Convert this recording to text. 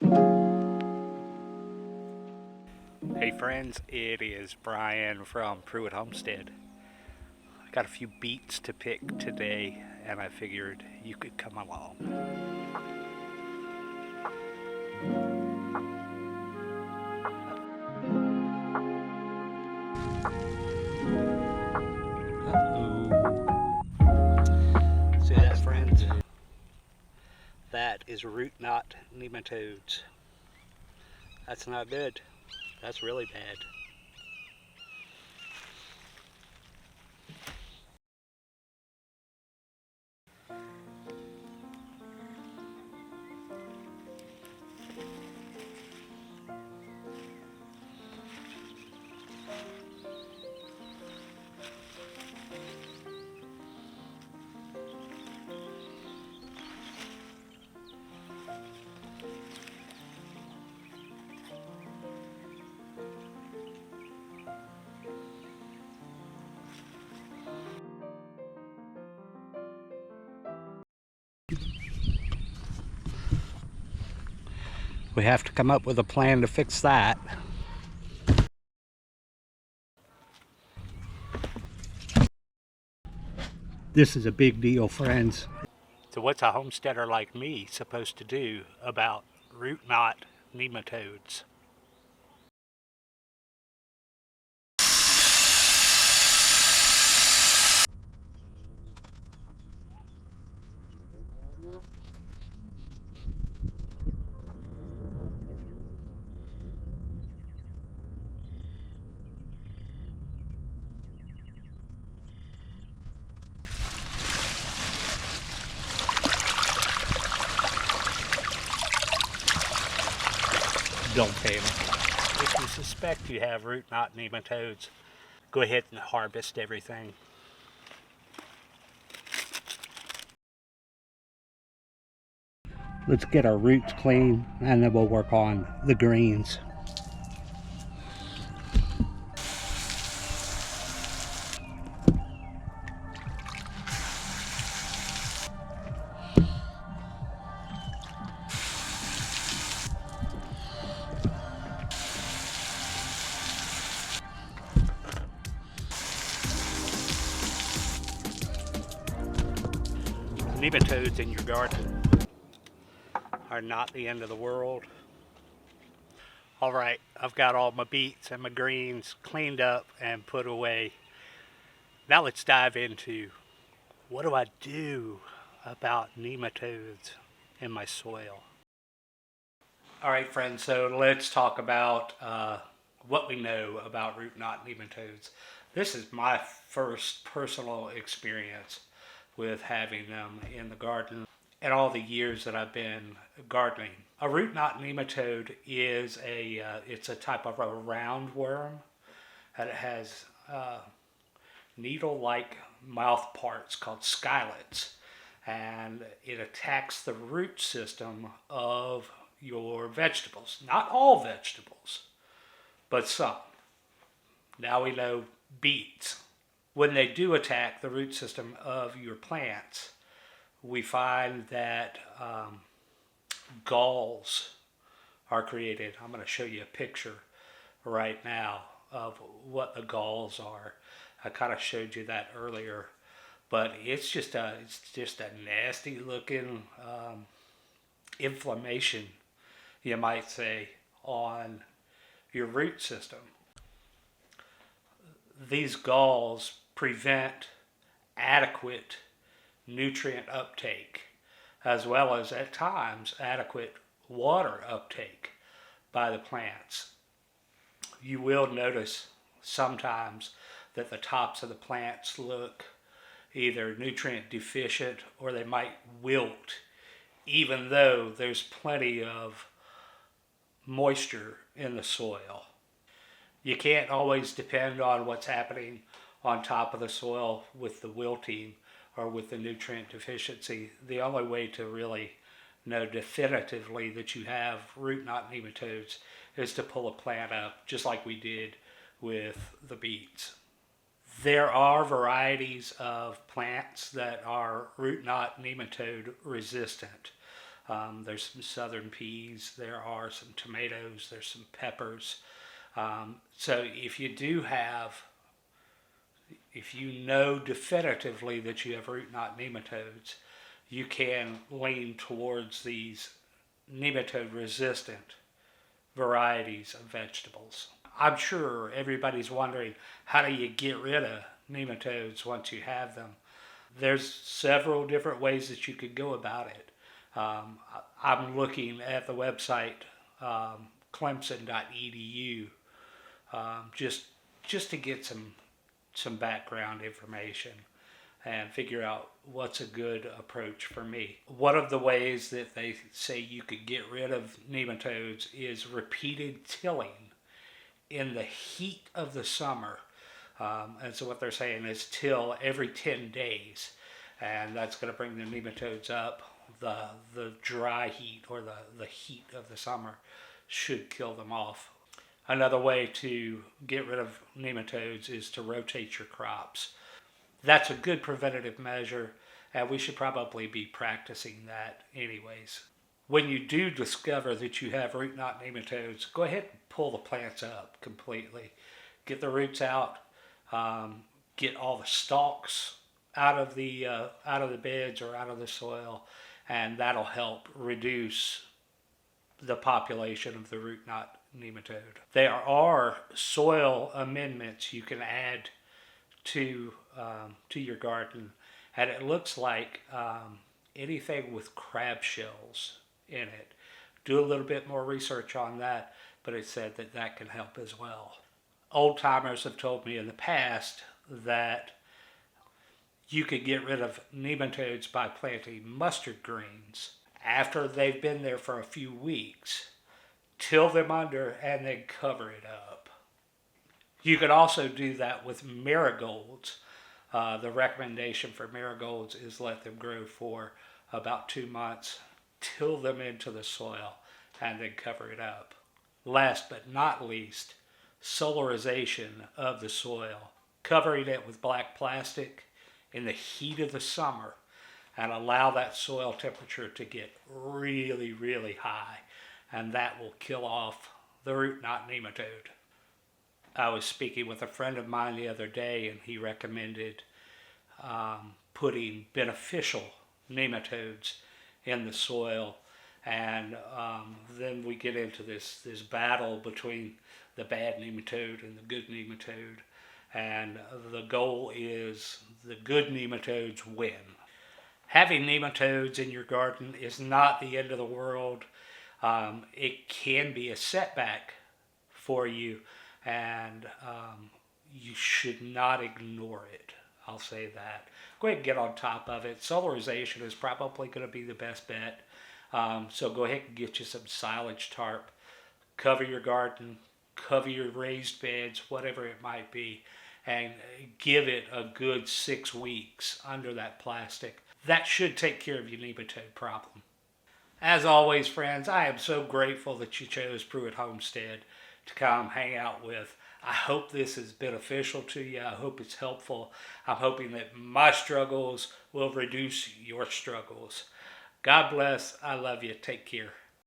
Hey friends, it is Brian from Pruitt Homestead. I got a few beets to pick today and I figured you could come along. Uh-oh. See that, friends? That is root knot nematodes. That's not good. That's really bad. We have to come up with a plan to fix that. This is a big deal, friends. So what's a homesteader like me supposed to do about root knot nematodes? Don't panic. If you suspect you have root knot nematodes, go ahead and harvest everything. Let's get our roots clean and then we'll work on the greens. Nematodes in your garden are not the end of the world. Alright, I've got all my beets and my greens cleaned up and put away. Now let's dive into what do I do about nematodes in my soil. Alright friends, so let's talk about what we know about root knot nematodes. This is my first personal experience with having them in the garden and all the years that I've been gardening. A root knot nematode is it's a type of a roundworm that it has needle-like mouth parts called skylets, and it attacks the root system of your vegetables. Not all vegetables, but some. Now we know beets. When they do attack the root system of your plants, we find that galls are created. I'm going to show you a picture right now of what the galls are. I kind of showed you that earlier, but it's just a nasty looking inflammation, you might say, on your root system. These galls prevent adequate nutrient uptake, as well as at times adequate water uptake by the plants. You will notice sometimes that the tops of the plants look either nutrient deficient or they might wilt, even though there's plenty of moisture in the soil. You can't always depend on what's happening on top of the soil with the wilting or with the nutrient deficiency. The only way to really know definitively that you have root knot nematodes is to pull a plant up, just like we did with the beets. There are varieties of plants that are root knot nematode resistant. There's some southern peas, there are some tomatoes, there's some peppers. So if you know definitively that you have root knot nematodes, you can lean towards these nematode resistant varieties of vegetables. I'm sure everybody's wondering, how do you get rid of nematodes once you have them? There's several different ways that you could go about it. I'm looking at the website clemson.edu just to get some background information and figure out what's a good approach for me. One of the ways that they say you could get rid of nematodes is repeated tilling in the heat of the summer. And so what they're saying is till every 10 days. And that's going to bring the nematodes up. The dry heat or the heat of the summer should kill them off. Another way to get rid of nematodes is to rotate your crops. That's a good preventative measure, and we should probably be practicing that anyways. When you do discover that you have root knot nematodes, go ahead and pull the plants up completely. Get the roots out, get all the stalks out of the beds or out of the soil, and that'll help reduce the population of the root knot nematode. There are soil amendments you can add to your garden, and it looks like anything with crab shells in it. Do a little bit more research on that, but it said that can help as well. Old timers have told me in the past that you could get rid of nematodes by planting mustard greens. After they've been there for a few weeks, till them under and then cover it up. You could also do that with marigolds. The recommendation for marigolds is let them grow for about 2 months, till them into the soil, and then cover it up. Last but not least, solarization of the soil. Covering it with black plastic in the heat of the summer and allow that soil temperature to get really, really high, and that will kill off the root knot nematode. I was speaking with a friend of mine the other day, and he recommended putting beneficial nematodes in the soil, and then we get into this battle between the bad nematode and the good nematode, and the goal is the good nematodes win. Having nematodes in your garden is not the end of the world. It can be a setback for you, and you should not ignore it. I'll say that. Go ahead and get on top of it. Solarization is probably going to be the best bet. So go ahead and get you some silage tarp. Cover your garden, cover your raised beds, whatever it might be, and give it a good 6 weeks under that plastic. That should take care of your nematode problem. As always, friends, I am so grateful that you chose Pruitt Homestead to come hang out with. I hope this is beneficial to you. I hope it's helpful. I'm hoping that my struggles will reduce your struggles. God bless. I love you. Take care.